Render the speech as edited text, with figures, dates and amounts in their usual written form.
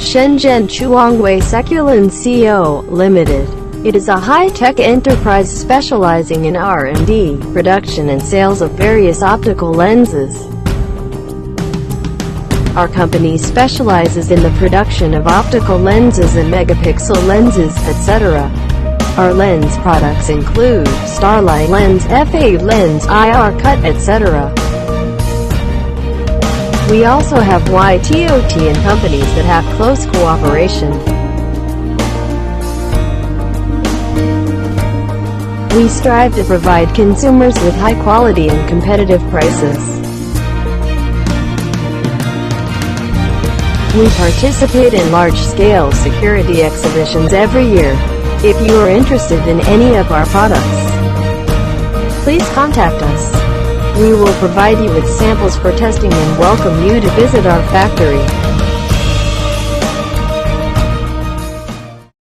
Shenzhen Factory SECULENS Co., Limited. It is a high-tech enterprise specializing in R&D, production and sales of various optical lenses. Our company specializes in the production of optical lenses and megapixel lenses, etc. Our lens products include Starlight lens, FA lens, IR cut, etc. We also have YTOT and companies that have close cooperation. We strive to provide consumers with high quality and competitive prices. We participate in large-scale security exhibitions every year. If you are interested in any of our products, please contact us. We will provide you with samples for testing and welcome you to visit our factory.